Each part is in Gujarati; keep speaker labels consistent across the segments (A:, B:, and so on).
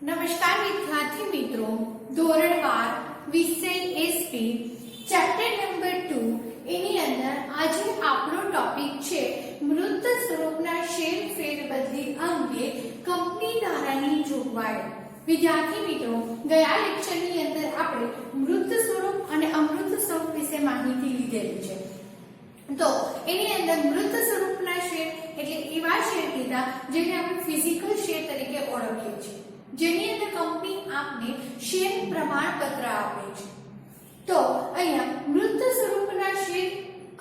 A: નમસ્કાર વિદ્યાર્થી મિત્રો, ધોરણ 12 વિષય એસપી ચેપ્ટર નંબર 2 એની અંદર આજે આપણો ટોપિક છે મૃત સ્વરૂપના શેર ફેરબદલી અંગે કંપની ધારાની જોગવાઈ। વિદ્યાર્થી મિત્રો, ગયા લેક્ચરની અંદર આપણે મૃત સ્વરૂપ અને અમૃત સ્વરૂપ વિશે માહિતી લીધેલી છે। તો એની અંદર મૃત સ્વરૂપના શેર એટલે એવા શેર કીધા જેને આપણે ફિઝિકલ શેર તરીકે ઓળખીએ છીએ, જેની અંદર કંપની આપને શેર પ્રમાણપત્ર આપે છે। તો અહીંયા મૃત સ્વરૂપના શેર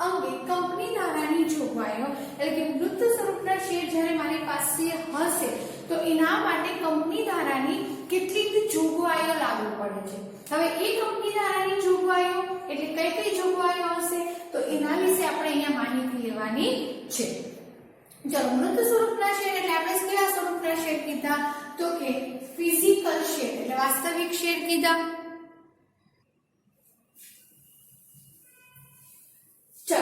A: અંગે કંપની ધારાની જોગવાઈઓ એટલે કે મૃત સ્વરૂપના શેર જ્યારે મારી પાસે હશે તો એના માટે કંપની ધારાની કેટલીક જોગવાઈઓ લાગુ પડે છે। હવે એ કંપની ધારાની જોગવાઈઓ એટલે કઈ કઈ જોગવાઈઓ હશે તો એના વિશે આપણે અહીંયા માહિતી લેવાની છે। ચલો, મૃત સ્વરૂપના શેર એટલે આપણે કયા સ્વરૂપના શેર કીધા તો કે ફિઝિકલ શેર એટલે વાસ્તવિક શેર કીધા। ચલો,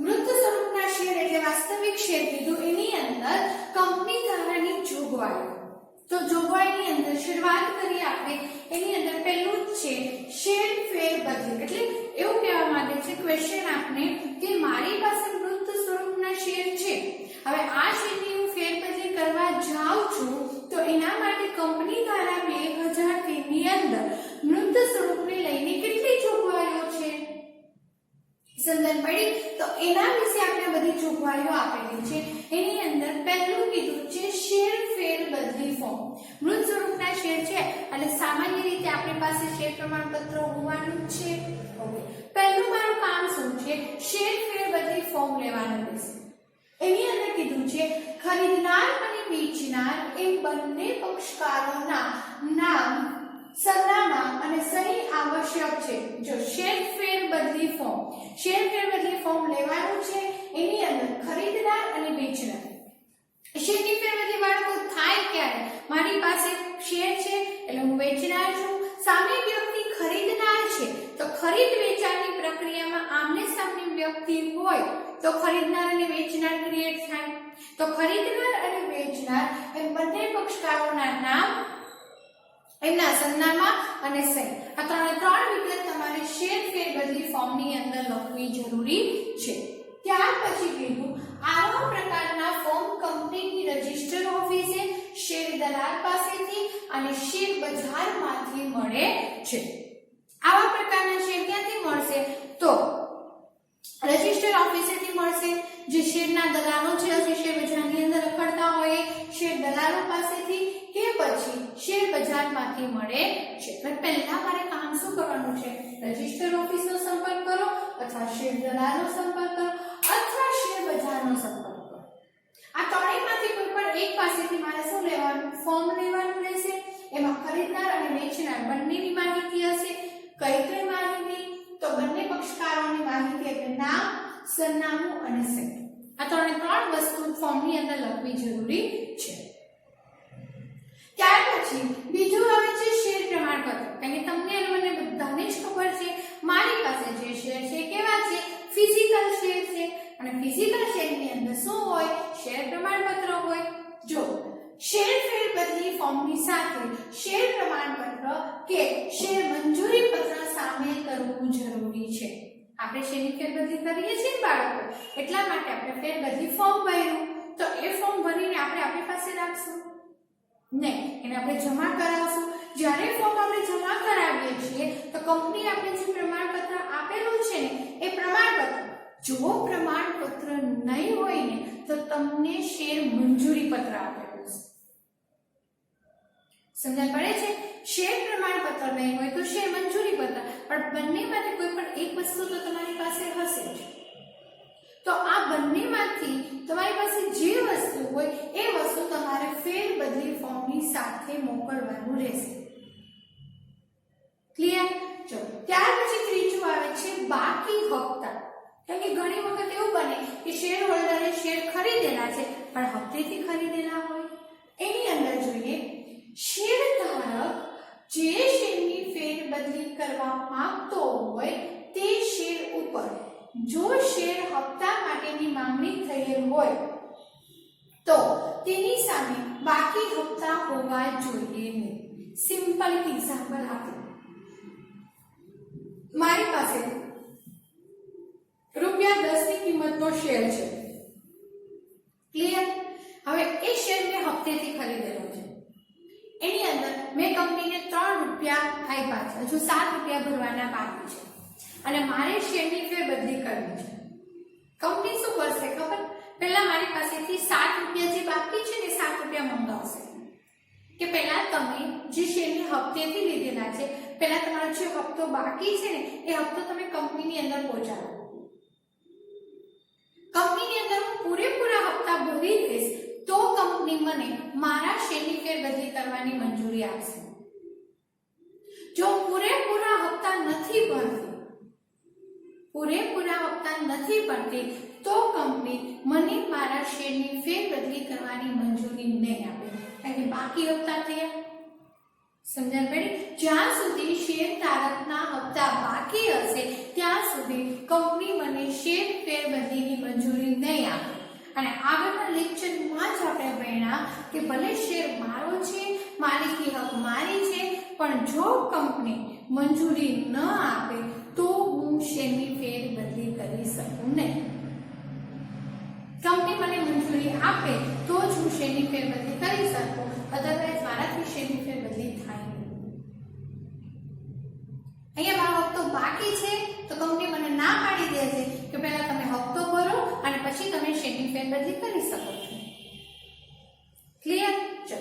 A: મૃત સ્વરૂપના શેર એટલે વાસ્તવિક શેર કીધું, એની અંદર કંપની ધારાની જોગવાઈઓ। તો જોગવાઈની અંદર શરૂઆત કરી આપણે, એની અંદર પહેલું જ છે શેર ફેરબદલી એટલે એવું કહેવા માંગે છે ક્વેશ્ચન આપને કે મારી પાસે મૃત સ્વરૂપના શેર છે, હવે આ શેરની હું ફેરબદલી કરવા જાઉં છું તો એના માટે કંપની ધારા 2003 ની અંદર મૃત સ્વરૂપને લઈને કેટલી જોગવાઈઓ છે સમજણ પડી? તો એના વિશે આપણે બધી જોગવાઈઓ આપેલી છે। એની અંદર પહેલું કીધું છે શેર ફેરબદલી ફોર્મ। મૃત સ્વરૂપના શેર છે એટલે સામાન્ય રીતે આપણી પાસે શેર પ્રમાણપત્ર હોવાનું જ છે। ઓકે, પહેલું મારું કામ શું છે? શેર ફેરબદલી ફોર્મ લેવાનું રહેશે। એની અંદર કીધું છે ખરીદનાર અને વેચનાર એ બંને પક્ષકારોના નામ, સરનામા અને સહી આવશ્યક છે। જો શેર ફેરબદલી ફોર્મ લેવાનું છે, એની અંદર ખરીદનાર અને વેચનાર શેરની ફેરબદલી બાળકો થાય ક્યારે? મારી પાસે શેર છે એટલે હું વેચનાર છું, સામે વ્યક્તિ ખરીદનાર છે તો ખરીદ વેચાણની પ્રક્રિયામાં આમને સામે વ્યક્તિ હોય તો ખરીદનાર અને વેચનાર ક્રિએટ થાય। તો ખરીદનાર અને વેચનાર એમ બંને પક્ષકારોના નામ, એમના સરનામા અને સહી, આ ત્રણ વિગત તમારે શેર ફેરબદલી ફોર્મની અંદર લખવી જરૂરી છે। ત્યાર પછી કીધું આવા પ્રકારના ફોર્મ કંપનીની રજિસ્ટર ઓફિસે, શેર દલાલ પાસેથી અને શેર બજારમાંથી મળે છે। આવા પ્રકારના શેર ક્યાંથી મળશે? તો રજિસ્ટર ઓફિસેથી મળશે, જે શેરના દલાલો છે જે શેર બજારની અંદર રખડતા હોય શેર દલાલો પાસેથી, કે પછી શેર બજારમાંથી મળે છે। તો પહેલા મારે કામ શું કરવાનું છે? રજિસ્ટર ઓફિસનો સંપર્ક કરો અથવા શેર દલાલનો સંપર્ક કરો અથવા શેર બજારનો સંપર્ક કરો। આ ત્રણેયમાંથી કોઈ પણ એક પાસેથી મારે શું લેવાનું? ફોર્મ લેવાનું રહેશે। એમાં ખરીદનાર અને વેચનાર બંનેની માહિતી હશે। કઈ કઈ માહિતી? તો બંને પક્ષકારોની માહિતી એટલે નામ, સરનામું અને સહી। આ ત્રણ વસ્તુ ફોર્મની અંદર લખવી જરૂરી છે। ત્યાર પછી બીજું આવે છે શેર પ્રમાણપત્ર। કારણ કે તમને અને મને બધાને જ ખબર છે મારી પાસે જે શેર છે કેવા છે? ફિઝિકલ શેર છે, અને ફિઝિકલ શેરની અંદર શું હોય? શેર પ્રમાણપત્ર હોય। જો શેર ફેરબદલી ફોર્મની સાથે શેર પ્રમાણપત્ર કે શેર મંજૂરી પત્ર સામેલ કરવું જરૂરી છે। આપણે શેરની ફેરબદલી કરીએ છીએ બાળકો, એટલા માટે આપણે ફેરબદલી ફોર્મ ભર્યું, તો એ ફોર્મ ભરીને આપણે આપણી પાસે રાખશું નહીં, એને આપણે જમા કરાવશું। જ્યારે ફોર્મ આપણે જમા કરાવીએ છીએ તો કંપની આપણે જે પ્રમાણપત્ર આપેલું છે ને એ પ્રમાણપત્ર, જો પ્રમાણપત્ર નહીં હોય ને તો તમને શેર મંજૂરી પત્ર આપેલું છે। સમજણ પડે છે? શેર પ્રમાણપત્ર નહીં હોય તો શેર મંજૂરી પત્ર, પણ બંનેમાંથી કોઈ પણ એક વસ્તુ તો તમારી પાસે હશે જ। તો આ બંનેમાંથી તમારી પાસે જે વસ્તુ હોય એ વસ્તુ તમારે ફેરબદલી ફોર્મની સાથે મોકલવાનું રહેશે। ક્લિયર? ચલો, ત્યાર પછી ત્રીજું આવે છે બાકી હપ્તા। કારણ કે ઘણી વખત એવું બને કે શેર હોલ્ડરે શેર ખરીદેલા છે પણ હપ્તેથી ખરીદેલા હોય। એની અંદર જોઈએ શેરધારક જે શેરની ફેરબદલી કરવા માંગતો હોય તે શેર ઉપર જો શેર હપ્તા માટેની માંગણી થયેલ હોય તો તેની સામે બાકી હપ્તા હોવા જોઈએ નહીં। સિમ્પલ એક્ઝામ્પલ આપું, મારી પાસે ₹10 ની કિંમતનો શેર છે, ક્લિયર? હવે એ શેર મેં હપ્તેથી ખરીદેલો છે, એની અંદર મેં કંપનીને ₹3 આપ્યા છે, હજુ ₹7 ભરવાના બાકી છે અને મારે શેરની ફેરબદલી કરવી છે. કંપની શું કરશે ખબર? પહેલા મારી પાસેથી ₹7 જે બાકી છે ને ₹7 મંગાવશે કે પહેલા તમે જે શેરની હપ્તેથી લીધેલા છે, પહેલા તમારો જે હપ્તો બાકી છે ને એ હપ્તો તમે કંપનીની અંદર પહોંચાડો. કંપનીની અંદર હું પૂરેપૂરા હપ્તા ભરી દઈશ તો કંપની મને મારા શેરની ફેરબદલી કરવાની મંજૂરી આપશે. જો પૂરેપૂરા હપ્તા નથી ભરતી તો કંપની મને મારા શેરની ફેરબદલી કરવાની મંજૂરી નહીં આપે, કારણ કે બાકી હપ્તા થયા. સમજણ પડી? જ્યાં સુધી શેર ધારકના હપ્તા બાકી હશે ત્યાં સુધી કંપની મને શેર ફેરબદલીની મંજૂરી નહીં આપે. અને આગળના લેક્ચરમાં જ આપણે ભણ્યા કે ભલે શેર મારો છે, માલિકી હક મારી છે, પણ જો કંપની મંજૂરી ન આપે તો હું શેરની ફેરબદલી કરી શકું નહીં. કંપની મને મંજૂરી આપે તો જ હું શેરની ફેરબદલી કરી શકું, અધરવાઇઝ મારાથી શેરની ફેરબદલી થાય નહીં. અહીંયા મારો હપ્તો બાકી છે તો કંપની મને ના પાડી દે છે કે પહેલા તમે હપ્તો ભરો અને પછી તમે શેરની ફેરબદલી કરી શકો છો. ક્લિયર? ચલો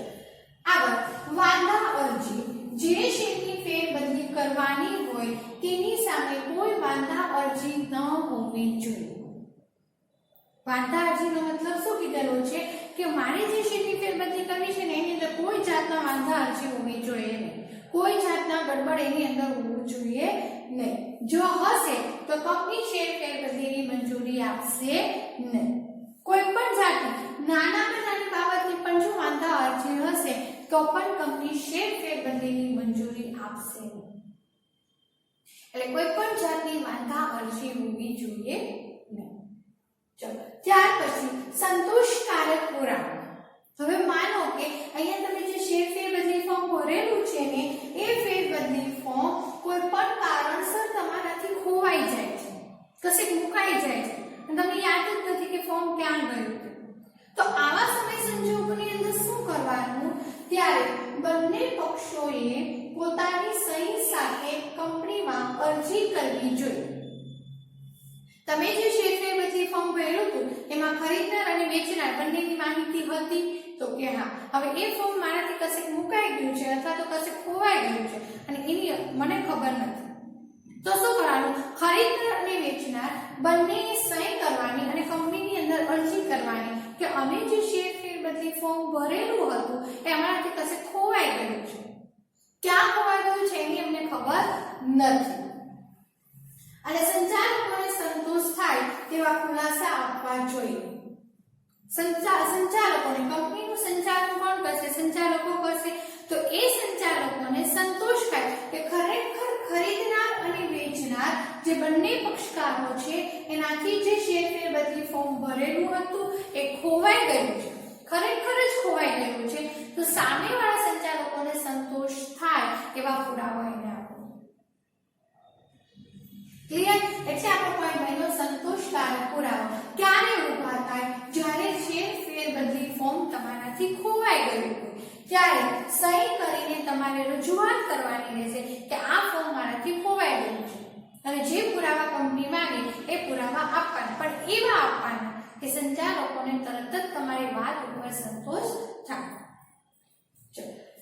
A: આગળ, વાંધા અરજી. જે શેરની ફેરબદલી કરવાની હોય તેની સામે કોઈ વાંધા અરજી ન હોવી જોઈએ. વાંધા અરજીનો મતલબ શું કીધેલો છે કે મારે જે શેરની ફેરબદલી કરવી છે ને એની અંદર કોઈ જાતના વાંધા અરજી હોવી જોઈએ નહીં, કોઈ જાતના ગડબડ એની અંદર હોવું જોઈએ નહીં. જો હશે તો કંપની શેર ફેરબદલીની મંજૂરી આપશે નહીં. કોઈ પણ જાતની નાનામાં નાની બાબતની પણ જો વાંધા અરજી હશે તો પણ કંપની શેર ફેરબદલીની મંજૂરી આપશે નહીં. એટલે કોઈ પણ જાતની વાંધા અરજી હોવી જોઈએ નહીં. ચલો ત્યાર પછી સંતોષકારક પુરાવા. હવે માનો કે અહીંયા તમે જે શેર ફેરબદલી ફોર્મ ભરેલું છે ને એ ફેરબદલી ફોર્મ કોઈ પણ કારણસર તમારાથી ખોવાઈ જાય છે, કશેક મુકાઈ જાય છે અને તમને યાદ જ નથી કે ફોર્મ ક્યાં ગયું છે. તો આવા સમય સંજોગોની અંદર શું કરવાનું? ત્યારે બંને પક્ષોએ પોતાની સહી સાથે કંપનીમાં અરજી કરવી જોઈએ. તમે જે શેર ફેરબદલી ફોર્મ ભર્યું હતું એમાં ખરીદનાર અને વેચનાર બંનેની માહિતી હતી તો કે હા, હવે એ ફોર્મ મારાથી કશેક મુકાઈ ગયું છે અથવા તો કશેક ખોવાઈ ગયું છે અને એની મને ખબર નથી, તો શું કરવાનું? ખરીદનાર અને વેચનાર બંનેએ સહી કરવાની અને કંપનીની અંદર અરજી કરવાની કે અમે જે શેર ફેરબદલી ફોર્મ ભરેલું હતું એ અમારાથી કશેક ખોવાઈ ગયું છે, ક્યાં ખોવાઈ ગયું છે એની અમને ખબર નથી. અને સંચાલકોને સંતોષ થાય તેવા ખુલાસા આપવા જોઈએ. સંચાલકોને, કંપનીનું સંચાલન કોણ કરશે? સંચાલકો કરશે. તો એ સંચાલકોને સંતોષ થાય કે ખરેખર ખરીદનાર અને વેચનાર જે બંને પક્ષકારો છે એનાથી જે શેર ફેરબદલી ફોર્મ ભરેલું હતું એ ખોવાઈ ગયું છે, ખરેખર જ ખોવાઈ ગયું છે. તો સામેવાળા સંચાલકોને સંતોષ થાય એવા પુરાવા એને આપો. ક્લિયર? એટલે આપણો પોઈન્ટ બન્યો સંતોષકારક પુરાવા. ક્યારે ઉભા થાય? જ્યારે શેર ફેરબદલી ફોર્મ તમારાથી ખોવાઈ ગયું હોય ત્યારે સહી કરીને તમારે રજૂઆત કરવાની રહેશે કે આ ફોર્મ મારાથી ખોવાઈ ગયું છે અને જે પુરાવા કંપની માંગે એ પુરાવા આપવાના, પણ એવા આપવાના કે સંચાલકોને તરત જ તમારી વાત ઉપર સંતોષ થાય.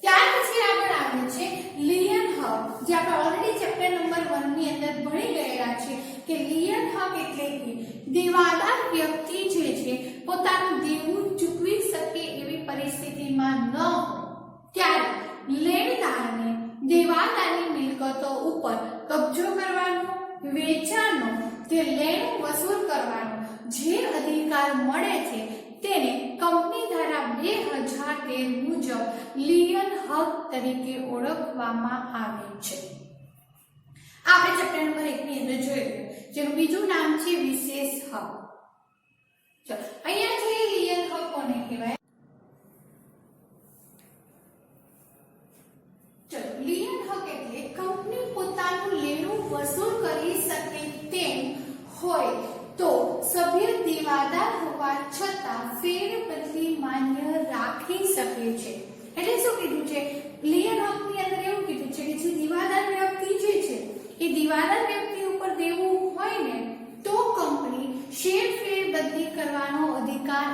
A: ત્યાર પછી આગળ આવે છે લિયન હક, જે આપણે ઓલરેડી ચેપ્ટર નંબર 1 ની અંદર ભણી ગયેલા છે કે લિયન હક એટલે કે દેવાદાર વ્યક્તિ જે છે પોતાનું દેવું ચૂકવી શકે એવી પરિસ્થિતિમાં ન હોય ત્યારે લેણદારને દેવાદારની મિલકતો ઉપર કબજો કરવાનો, વેચાણનો કે લેણું વસૂલ કરવાનો જે અધિકાર મળે છે તેને કંપની ધારા 2013 મુજબ લિયન હક તરીકે ઓળખવામાં આવે છે. આપણે ચેપ્ટર નંબર 1 ની અંદર જોયું જેનું બીજું નામ છે વિશેષ હક. ચલો અહીંયા જે લિયન હક કોને કહેવાય?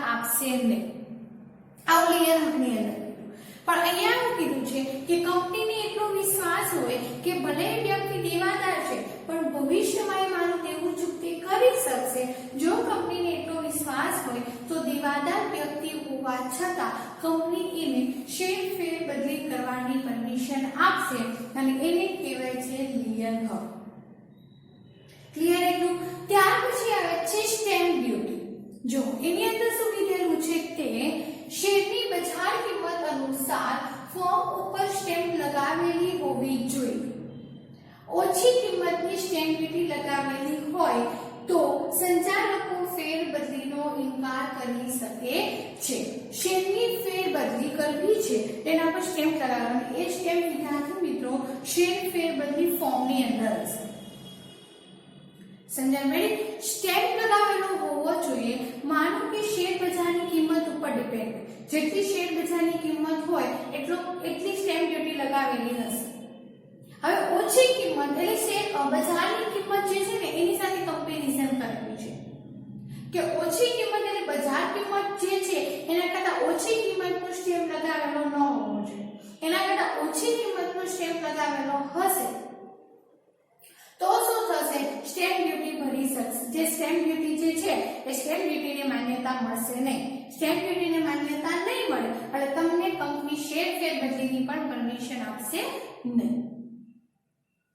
A: આપશે નહીં. આવું ક્લિયર ની અંદર પણ અહીંયા એવું કીધું છે કે કંપનીને એટલો વિશ્વાસ હોય કે ભલે વ્યક્તિ દેવાદાર છે પણ ભવિષ્યમાં એ મારું દેવું ચૂકતી કરી શકશે. જો કંપનીને એટલો વિશ્વાસ હોય તો દેવાદાર વ્યક્તિ હોવા છતાં કંપની એને શેર ફેરબદલી કરવાની પરમિશન આપશે અને એને કહેવાય છે લિયન હક. ક્લિયર એટલું? ત્યાર પછી આવે છે સ્ટેમ્પ ડ્યુટી. જો એની અંદર શું કીધેલું છે કે શેરની બજાર કિંમત અનુસાર ફોર્મ ઉપર સ્ટેમ્પ લગાવેલી હોવી જોઈએ. ઓછી કિંમતની સ્ટેમ્પ ડ્યુટી લગાવેલી હોય તો સંચાલકો ફેરબદલીનો ઇનકાર કરી શકે છે. શેરની ફેરબદલી કરવી છે તેના પર સ્ટેમ્પ લગાવવાની. એ સ્ટેમ્પ વિદ્યાર્થી મિત્રો શેર ફેરબદલી ફોર્મની અંદર હશે. સમજાય મેડમ? સ્ટેમ્પ લગાવેલો હોવો જોઈએ. માનો કે શેર બજારની કિંમત ઉપર ડિપેન્ડ, જેટલી શેર બજારની કિંમત હોય એટલી સ્ટેમ્પ ડ્યુટી લગાવેલી હશે. હવે ઓછી કિંમત એટલે શેર બજારની કિંમત જે છે ને એની સાથે કમ્પેરિઝન કરવી છે કે ઓછી કિંમત એટલે બજાર કિંમત જે છે એના કરતા ઓછી કિંમતનો સ્ટેમ્પ લગાવેલો ન હોવો જોઈએ. એના કરતા ઓછી કિંમતનો સ્ટેમ્પ લગાવેલો હશે તો શું થશે? સ્ટેમ્પ ડ્યુટી ભરી શકશે. જે સ્ટેમ્પ ડ્યુટી જે છે એ સ્ટેમ્પ ડ્યુટીને માન્યતા મળશે નહીં. સ્ટેમ્પ ડ્યુટીને માન્યતા નહીં મળે એટલે તમને કંપની શેર ફેરબદલીની પણ પરમિશન આપશે નહીં.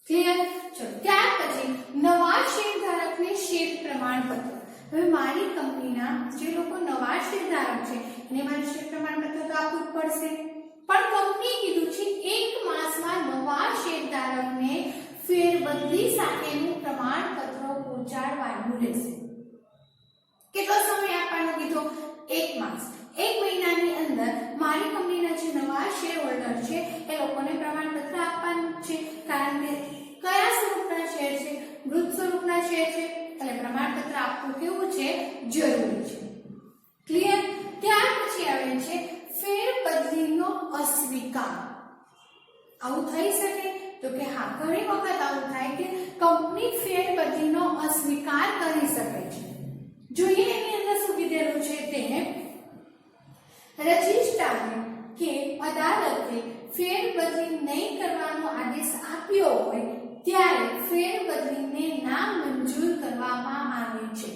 A: ક્લિયર? ચલો ત્યાર પછી નવા શેરધારકને શેર પ્રમાણપત્ર. હવે મારી કંપનીના જે લોકો નવા શેરધારક છે એને મારે શેર પ્રમાણપત્ર તો આપવું પડશે. પણ કંપની કીધું છે 1 માસમાં નવા શેરધારકને ફેરબદલી સાથેનું પ્રમાણપત્ર પહોંચાડવાનું રહેશે. કેટલો સમય આપવાનો કીધો? 1 માસ. 1 મહિનાની અંદર મારી કંપનીના જે નવા શેર હોલ્ડર છે એ લોકોને પ્રમાણપત્ર આપવાનું છે. કારણ કે કયા સ્વરૂપના શેર છે? મૃત સ્વરૂપના શેર છે એટલે પ્રમાણપત્ર આપવું કેવું છે? જરૂરી છે. ક્લિયર? ત્યાર પછી આવે છે ફેરબદલીનો અસ્વીકાર. આવું થઈ શકે? તો કે હા, ઘણી વખત આવું થાય કે કંપની ફેરબદલીનો અસ્વીકાર કરી શકે છે. જોઈએ એની અંદર શું કીધેલું છે તે રજિસ્ટ્રારે કે અદાલતે ફેરબદલી નહીં કરવાનો આદેશ આપ્યો હોય ત્યારે ફેરબદલીને નામંજૂર કરવામાં આવે છે.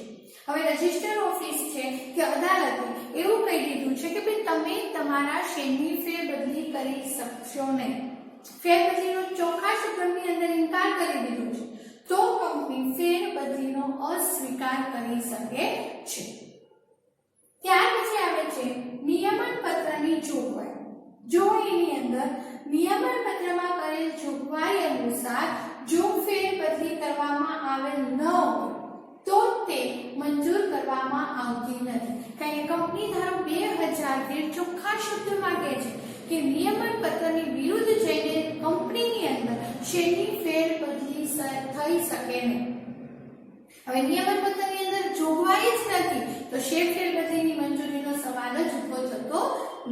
A: હવે રજિસ્ટર ઓફિસ છે કે અદાલતે એવું કહી દીધું છે કે ભાઈ તમે તમારા શેરની ફેરબદલી કરી શકશો નહીં. ફેરબદલીનો ચોખ્ખા શબ્દની અંદર ઇનકાર કરી દીધો છે તો કંપની ફેરબદલીનો અસ્વીકાર કરી શકે છે. ત્યાર પછી આવે છે નિયમન પત્રની જોગવાઈ. જો એની અંદર નિયમન પત્રમાં કરેલ જોગવાઈ અનુસાર જો ફેરબદલી કરવામાં આવેલ ન હોય તો તે મંજૂર કરવામાં આવતી નથી. કારણ કે કંપની ધારો 2013 ચોખ્ખા શબ્દમાં કહે છે કે નિયમન પત્રની વિરુદ્ધ જઈને કંપનીની અંદર શેરની ફેરબદલી થઈ શકે નહીં. હવે નિયમન પત્રની અંદર જોગવાઈ જ નથી તો શેર ફેરબદલીની મંજૂરીનો સવાલ જ ઉભો થતો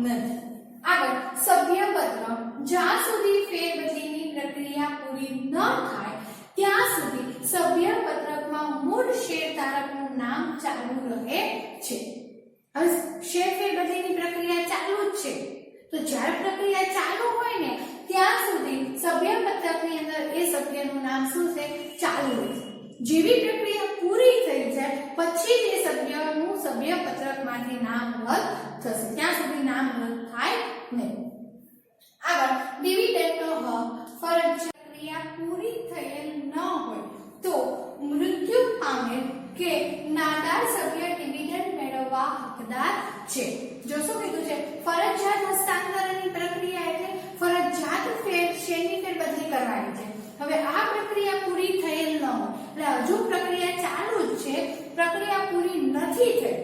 A: નથી. આગળ સભ્યપત્ર. જ્યાં સુધી ફેરબદલીની પ્રક્રિયા પૂરી ન થાય ત્યાં સુધી સભ્યપત્રકમાં મૂળ શેરધારકનું નામ ચાલુ રહે છે. હવે શેર ફેરબદલીની પ્રક્રિયા ચાલુ જ છે તો જ્યારે પ્રક્રિયા ચાલુ હોય ને ત્યાં સુધી સભ્યપત્રકની અંદર એ સભ્યનું નામ શું છે? ચાલુ રહેશે. જેવી પ્રક્રિયા પૂરી થઈ જાય પછી તે સભ્યનું સભ્યપત્રકમાંથી નામ રદ થશે. ત્યાં સુધી નામ રદ થાય નહીં. આગળ ડિવિડન્ડનો હક. ફરજિયાત પ્રક્રિયા પૂરી થયેલ ન હોય તો મૃત્યુ પામેલ કે નાદાર સભ્ય ડિવિડન્ડ મેળવવા હકદાર છે. જો શું કીધું છે? ફરજિયાત હસ્તાંતરણની પ્રક્રિયા એટલે ફરજિયાત શેરની ફેરબદલી કરવાની છે. હવે આ પ્રક્રિયા પૂરી થયેલ ન હોય એટલે હજુ પ્રક્રિયા ચાલુ જ છે, પ્રક્રિયા પૂરી નથી થઈ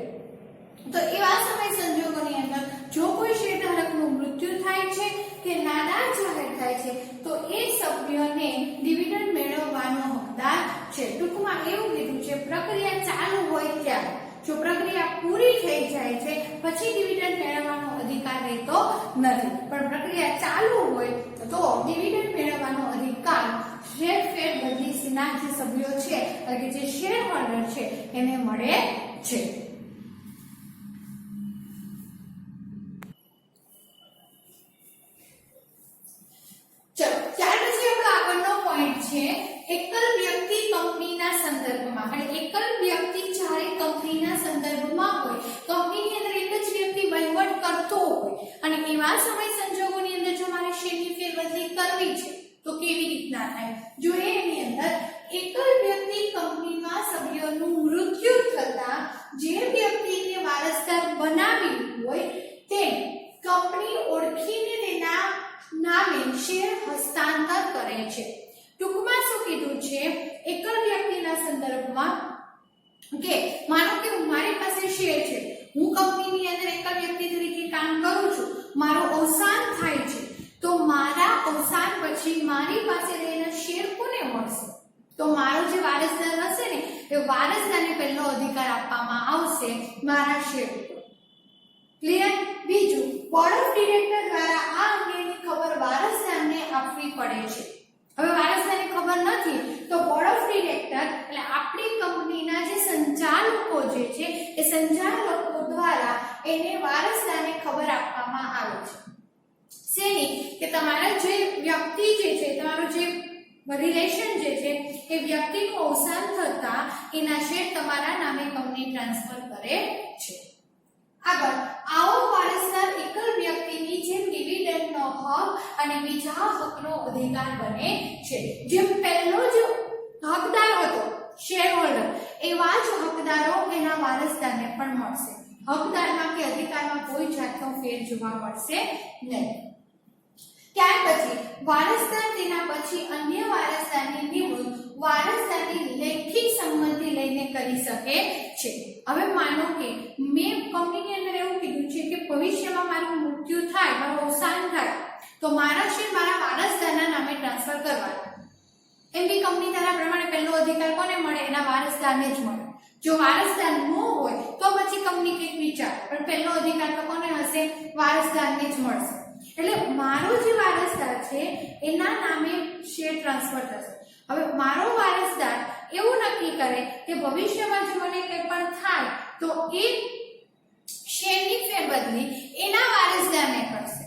A: તો એવા સમય સંજોગોની અંદર જો કોઈ શેરધારકનું મૃત્યુ થાય છે કે નાદાર જાહેર થાય છે તો એ સભ્યને ડિવિડન્ડ મેળવવાનો હકદાર છે. ટૂંકમાં એવું કીધું છે પ્રક્રિયા ચાલુ હોય ત્યારે. જો પ્રક્રિયા પૂરી થઈ જાય છે પછી ડિવિડન્ડ મેળવવાનો અધિકાર રહેતો નથી, પણ પ્રક્રિયા ચાલુ હોય તો ડિવિડન્ડ મેળવવાનો અધિકાર શેર ફેરબદલીના જે સભ્યો છે એટલે કે જે શેર હોલ્ડર છે એને મળે છે. થાય. જોઈએ એની અંદર એકલ વ્યક્તિ કંપનીમાં સભ્યોનું મૃત્યુ થતા જે વ્યક્તિને વારસદાર બનાવી હોય તે કંપની ઓળખીને તેના નામે શેર હસ્તાંતર કરે છે. ટૂંકમાં શું કીધું છે એકલ વ્યક્તિના સંદર્ભમાં કે માનો કે મારી પાસે શેર છે, હું કંપનીની અંદર એકલ વ્યક્તિ તરીકે કામ કરું છું, મારું અવસાન થાય છે તો મારા અવસાન પછી મારી પાસે રહેલા શેર કોને મળશે? તો મારો જે વારસદાર હશે ને એ વારસદારને પહેલો અધિકાર આપવામાં આવશે મારા શેર ઉપર. ક્લિયર? બીજું, બોર્ડ ઓફ ડિરેક્ટર દ્વારા આ અંગેની ખબર વારસદારને આપવી પડે છે. હવે વારસદારને ખબર નથી તો બોર્ડ ઓફ ડિરેક્ટર એટલે આપણી કંપનીના જે સંચાલકો જે છે એ સંચાલકો દ્વારા એને વારસદારને ખબર આપવામાં આવે છે. શેની? કે તમારા જે વ્યક્તિ જે છે, તમારો જે રિલેશન જે છે એ વ્યક્તિનું અવસાન થતા એના શેર તમારા નામે કંપની ટ્રાન્સફર કરે છે. આગળ, આવો વારસદાર એકલ વ્યક્તિની જેમ ડિવિડન્ડનો હક અને બીજા હકનો અધિકાર બને છે. જેમ પહેલો જે હકદાર હતો શેર હોલ્ડર, એવા જ હકદારો એના વારસદારને પણ મળશે. હકદારમાં કે અધિકારમાં કોઈ જાતનો ફેર જોવા મળશે નહીં. ત્યાર પછી વારસદાર તેના પછી અન્ય વારસદારની નિમણૂક વારસદારની લેખિત સંમતિ લઈને કરી શકે છે. હવે માનો કે મેં કંપનીની અંદર એવું કીધું છે કે ભવિષ્યમાં મારું મૃત્યુ થાય, મારું અવસાન થાય તો મારા શેર મારા વારસદારના નામે ટ્રાન્સફર કરવાના. એમ બી કંપની ધારા પ્રમાણે પહેલો અધિકાર કોને મળે? એના વારસદારને જ મળે. જો વારસદાર ન હોય તો પછી કંપની કંઈક વિચારે, પણ પહેલો અધિકાર તો કોને હશે? વારસદારને જ મળશે. એટલે મારો જે વારસદાર છે એના નામે શેર ટ્રાન્સફર થશે. હવે મારો વારસદાર એવું નક્કી કરે કે ભવિષ્યમાં જો મને કંઈ પણ થાય તો એ શેરની ફેરબદલી એના વારસદારને કરશે.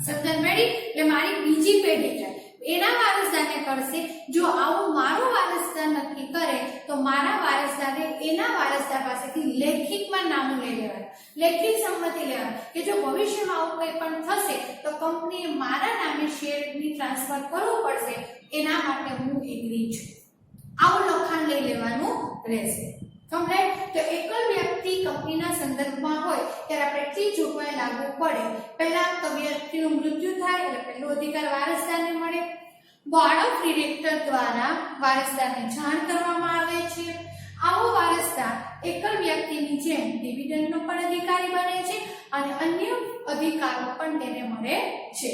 A: સમજણ પડી? એટલે મારી બીજી પેઢી છે એના વારસદારને કરશે. જો આવું મારો વારસદાર નક્કી કરે તો મારા વારસદારે એના વારસદાર પાસેથી લેખિતમાં નામું લઈ લેવાનું, લેખિત સંમતિ લેવાની કે જો ભવિષ્યમાં આવું કંઈ પણ થશે તો કંપનીએ મારા નામે શેરની ટ્રાન્સફર કરવું પડશે, એના માટે હું એગ્રી છું. આવું લખાણ લઈ લેવાનું રહેશે. સમજાય? તો એકલ વ્યક્તિ કંપનીના સંદર્ભમાં હોય ત્યારે આપણે એટલી જોગવાઈ લાગુ પડે. પહેલા તો વ્યક્તિનું મૃત્યુ થાય એટલે પહેલો અધિકાર વારસદારને મળે. બોર્ડ ઓફ ડિરેક્ટર દ્વારા વારસદારને જાણ કરવામાં આવે છે. આવો વારસદાર એકલ વ્યક્તિની જેમ ડિવિડન્ડનો પણ અધિકારી બને છે અને અન્ય અધિકારો પણ તેને મળે છે.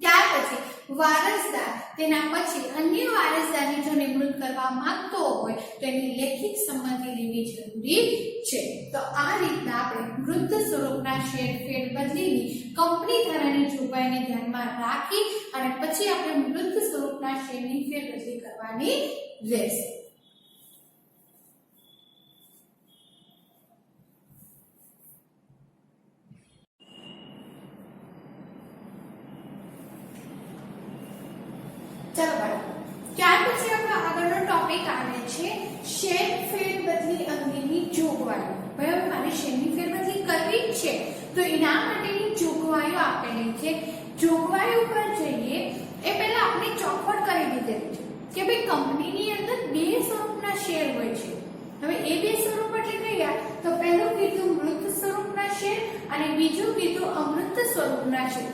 A: ત્યાર પછી વારસદાર તેના પછી અન્ય વારસદારની જો નિમણૂક કરવા માંગતો હોય તો એની લેખિત સંમતિ લેવી જરૂરી છે. તો આ રીતના આપણે મૃત સ્વરૂપના શેર ફેરબદલીની કંપની ધારાની જોગવાઈને ધ્યાનમાં રાખી અને પછી આપણે મૃત સ્વરૂપના શેરની ફેરબદલી કરવાની રહેશે. ચાલો બાળકો, ત્યાર પછી આપણો આગળનો ટોપિક આવે છે શેર ફેરબદલી અંગેની જોગવાઈઓ. બરાબર, મારે શેરની ફેરબદલી કરવી જ છે તો એના માટેની જોગવાઈઓ આપેલી છે. જોગવાઈઓ પર જઈએ એ પહેલા આપણે ચોખવટ કરી દીધેલી છે કે ભાઈ કંપનીની અંદર બે સ્વરૂપના શેર હોય છે. હવે એ બે સ્વરૂપ એટલે કયા? તો પહેલું કીધું મૃત સ્વરૂપના શેર અને બીજું કીધું અમૃત સ્વરૂપના શેર.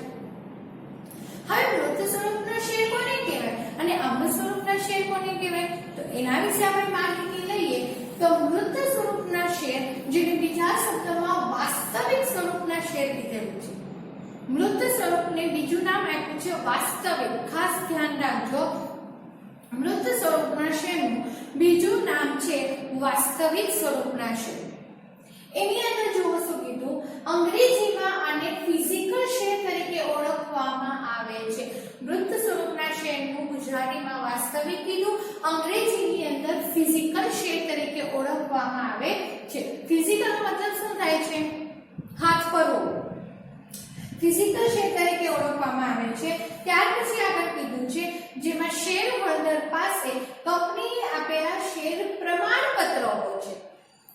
A: હવે મૃત સ્વરૂપના શેર કોને કહેવાય અને અમૃત સ્વરૂપના શેર કોને કહેવાય? તો એના વિશે આપણે માહિતી લઈએ. તો મૃત સ્વરૂપના શેર, જેને બીજા શબ્દમાં વાસ્તવિક સ્વરૂપના શેર કીધેલું છે. મૃત સ્વરૂપને બીજું નામ આપ્યું છે વાસ્તવિક. ખાસ ધ્યાન રાખજો, મૃત સ્વરૂપના શેરનું બીજું નામ છે વાસ્તવિક સ્વરૂપના શેર. એની અંદર જોવો શું કીધું? અંગ્રેજીમાં આને ફિઝિકલ શેર તરીકે ઓળખવામાં આવે છે. મૃત સ્વરૂપના શેરનું ગુજરાતીમાં વાસ્તવિક કીધું, અંગ્રેજીની અંદર ફિઝિકલ શેર તરીકે ઓળખવામાં આવે છે. ફિઝિકલ મતલબ શું થાય છે? હાથ પર હોવું. ફિઝિકલ શેર તરીકે ઓળખવામાં આવે છે. ત્યાર પછી આગળ કીધું છે જેમાં શેર હોલ્ડર પાસે કંપનીએ આપેલા શેર પ્રમાણપત્ર હોય છે.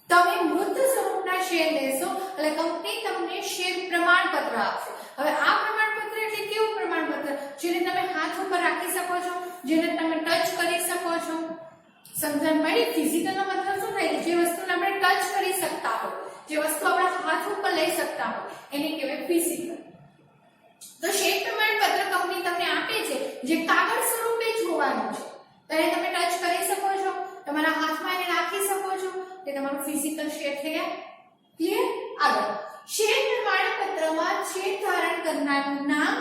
A: તમે મૃત સ્વરૂપના શેર લેશો એટલે કંપની તમને શેર પ્રમાણપત્ર આપશે. હવે આ પ્રમાણપત્ર એટલે કેવું પ્રમાણપત્ર? જેને તમે હાથ ઉપર રાખી શકો છો. જેને તમે ટચ કરી શકો છો. સમજણ પડી? ફિઝિકલ નો મતલબ શું થાય? જે વસ્તુને આપણે ટચ કરી શકતા હોય, જે વસ્તુ આપણા હાથ ઉપર લઈ શકતા હોય એને કહેવાય ફિઝિકલ. તો શેર પ્રમાણપત્ર કંપની તમને આપે છે જે કાગળ સ્વરૂપે જોવાનું છે, તો એને તમે ટચ કરી શકો છો, તમારા હાથમાં એને રાખી શકો છો, તે તમારું ફિઝિકલ શેર થઈ ગયા. ક્લિયર? આગળ શેર પ્રમાણપત્રમાં શેર ધારણ કરનારનું નામ,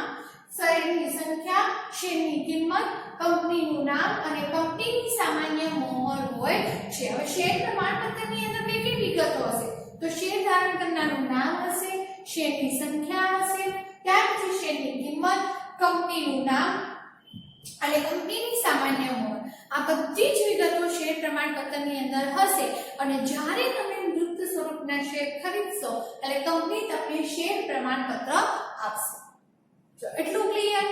A: શેરની સંખ્યા, શેરની કિંમત, કંપનીનું નામ અને કંપનીની સામાન્ય મોહર હોય છે. હવે શેર પ્રમાણપત્રની અંદર કઈ કઈ વિગતો હશે? તો શેર ધારણ કરનારનું નામ હશે, શેરની સંખ્યા હશે, ત્યાર પછી શેરની કિંમત, કંપનીનું નામ અને કંપનીની સામાન્ય મોહર. આ બધી જ વિગતો શેર પ્રમાણપત્રની અંદર હશે અને જ્યારે તમે મૃત સ્વરૂપના શેર ખરીદશો એટલે કંપની તમને શેર પ્રમાણપત્ર આપશે. તો એટલું ક્લિયર?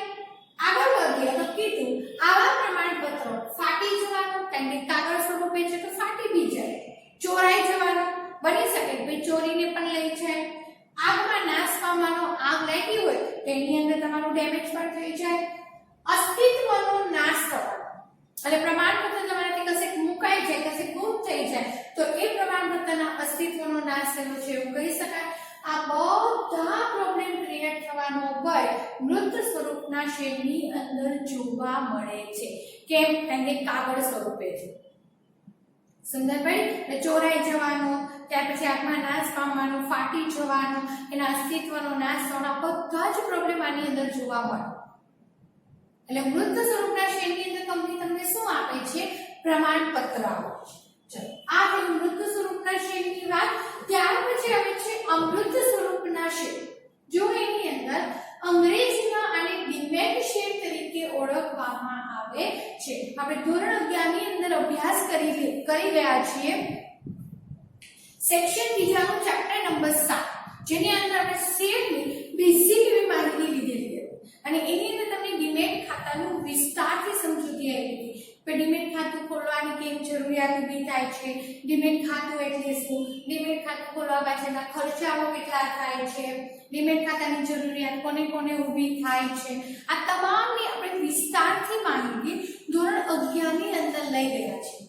A: આગળ વધીએ તો કીધું આવા પ્રમાણપત્રો ફાટી જવાનું, કારણ કે કાગળ સ્વરૂપે છે તો ફાટી બી જાય, ચોરાઈ જવાનું બની શકે, ભાઈ ચોરીને પણ લઈ જાય, આગમાં નાશ પામવાનો, આગ લાગી હોય તો એની અંદર તમારું ડેમેજ પણ થઈ જાય, અસ્તિત્વનો નાશ થવાનો એટલે પ્રમાણપત્ર તમારાથી કશેક મુકાઈ જાય, કશેક ગુમ થઈ જાય તો એ પ્રમાણપત્રના અસ્તિત્વનો નાશ થયો છે એવું કહી શકાય. આ બધા પ્રોબ્લેમ ક્રિએટ થવાનો ભય મૃત સ્વરૂપના શેરની અંદર જોવા મળે છે. કેમ? કારણ કે કાગળ સ્વરૂપે છે. સમજાય? ચોરાઈ જવાનો, ત્યાર પછી આગમાં નાશ પામવાનો, ફાટી જવાનો, એના અસ્તિત્વનો નાશ થવાનો, બધા જ પ્રોબ્લેમ આની અંદર જોવા મળે. એટલે મૃત સ્વરૂપના શેરની અંદર કંપની તમને શું આપે છે? પ્રમાણપત્ર આપે છે. ચલો આ છે મૃત સ્વરૂપના શેરની વાત. ત્યાર પછી આવે છે અમૃત સ્વરૂપના શેર. જો એની અંદર અંગ્રેજીમાં આને ડિમેટ શેર તરીકે ઓળખવામાં આવે છે. આપણે ધોરણ 11 ની અંદર અભ્યાસ કરી રહ્યા છીએ સેક્શન બીજાનું ચેપ્ટર નંબર 7, જેની અંદર આપણે શેરની બેઝિક એવી માહિતી લીધેલી હતી અને એની અંદર તમને ડિમેટ ખાતાનું વિસ્તારથી સમજૂતી આપી હતી. ડિમેટ ખાતું ખોલવાની કેમ જરૂરિયાત ઊભી થાય છે, ડિમેટ ખાતું એટલે શું, ડિમેટ ખાતું ખોલવા પાછળના ખર્ચાઓ કેટલા થાય છે, ડિમેટ ખાતાની જરૂરિયાત કોને કોને ઊભી થાય છે, આ તમામની આપણે વિસ્તારથી માહિતી ધોરણ 11 ની અંદર લઈ રહ્યા છીએ.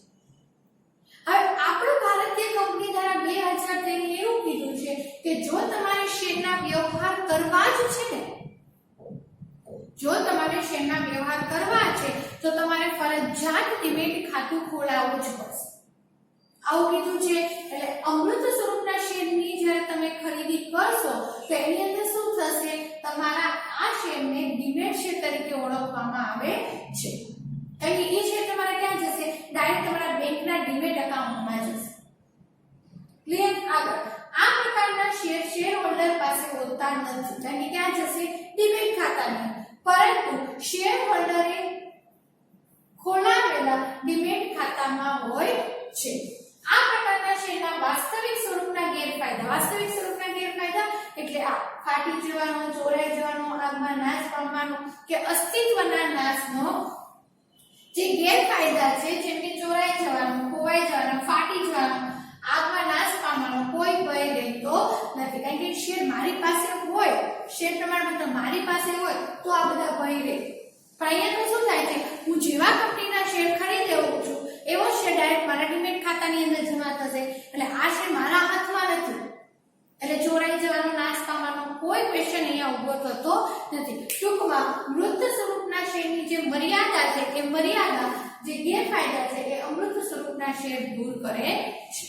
A: હવે આપણું ભારતીય કંપની દ્વારા 2003 એવું કીધું છે કે જો તમારે શેરના વ્યવહાર કરવા જ છે ને, જો તમારે શેરના વ્યવહાર કરવા છે તો તમારે ફરજિયાત ડિમેટ ખાતું ખોલાવવું જ પડશે. આવું કીધું છે. એટલે અમૃત સ્વરૂપના શેરની જ્યારે તમે ખરીદી કરશો તો એની અંદર શું થશે? તમારા આ શેરને ડિમેટ શેર તરીકે ઓળખવામાં આવે છે. એટલે એ શેર તમારે ક્યાં જશે? ડાયરેક્ટ તમારા બેંકના ડિમેટ એકાઉન્ટમાં જશે. ક્લિયર? આગળ આ પ્રકારના શેર હોલ્ડર પાસે હોતા નથી, કારણ કે ક્યાં જશે? ડિમેટ ખાતામાં. પરંતુ શેર હોલ્ડરે ખોલાવેલા ડિમેટ ખાતામાં હોય છે. આ પ્રકારના શેરના વાસ્તવિક સ્વરૂપના ગેરફાયદા. વાસ્તવિક સ્વરૂપના ગેરફાયદા એટલે આ ફાટી જવાનો, ચોરાઈ જવાનો, આગમાં નાશ પામવાનો કે અસ્તિત્વના નાશનો જે ગેરફાયદા છે, જેમ કે ચોરાઈ જવાનો, ખોવાઈ જવાનો, ફાટી જવાનો, આગમાં નાશ પામવાનો કોઈ ભય રહેતો નથી. કારણ કે શેર મારી પાસે હોય, શેર પ્રમાણપત્ર મારી પાસે હોય તો આ બધા ભય રહે. પણ અહીંયા તો શું થાય છે? હું જેવા કંપનીના શેર ખરીદી લઉં છું એવો શેર ડાયરેક્ટ મારા ડિમેટ ખાતાની અંદર જમા થશે. એટલે આ શેર મારા હાથમાં નથી, એટલે ચોરાઈ જવાનો, નાશ પામવાનો કોઈ ક્વેશ્ચન અહીંયા ઊભો થતો નથી. ટૂંકમાં મૃત સ્વરૂપના શેરની જે મર્યાદા છે એ મર્યાદા, જે ગેરફાયદા છે એ અમૃત સ્વરૂપના શેર દૂર કરે છે.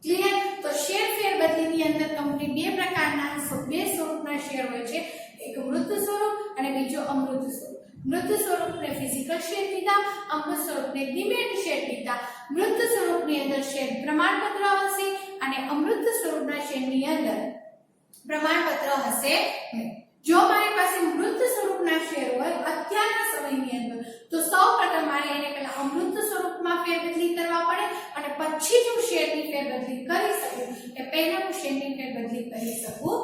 A: ક્લિયર? તો શેર ફેરબદલીની અંદર કંપની બે પ્રકારના સ્વરૂપના શેર હોય છે, એક મૃત સ્વરૂપ અને બીજો અમૃત સ્વરૂપ. મૃત સ્વરૂપને ફિઝિકલ શેર કીધા, અમૃત સ્વરૂપને ડિમેટ શેર કીધા. મૃત સ્વરૂપની અંદર શેર પ્રમાણપત્ર હશે અને અમૃત સ્વરૂપના શેરની અંદર પ્રમાણપત્ર હશે નહીં. જો મારી પાસે મૃત સ્વરૂપના શેર હોય અત્યારના સમયની અંદર તો સૌપ્રથમ મારે એને પહેલા અમૃત સ્વરૂપમાં ફેરબદલી કરવા પડે અને પછી જો શેરની ફેરબદલી કરી શકું એ પહેલા હું શેરની ફેરબદલી કરી શકું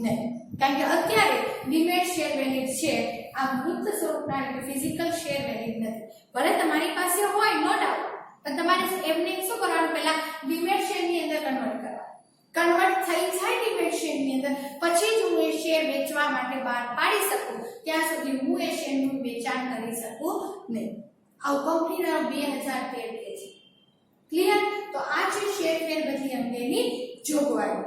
A: નહીં. કારણ કે અત્યારે ડિમેટ શેર વેલિડ છે, આ મૃત સ્વરૂપના એટલે ફિઝિકલ શેર વેલિડ નથી. ભલે તમારી પાસે હોય નો ડાઉટ, પણ તમારે એમને શું કરવાનું? પહેલા ડિમેટ શેરની અંદર કન્વર્ટ કરવા. કન્વર્ટ થઈ જાય ડિમેટ શેરની અંદર પછી જ હું એ શેર વેચવા માટે બહાર પાડી શકું ત્યાં સુધી હું એ શેરનું વેચાણ કરી શકું નહીં. આવું કંપની ધારો 2013 કહે છે. ક્લિયર? તો આ છે શેર ફેરબદલી અંગેની જોગવાઈ.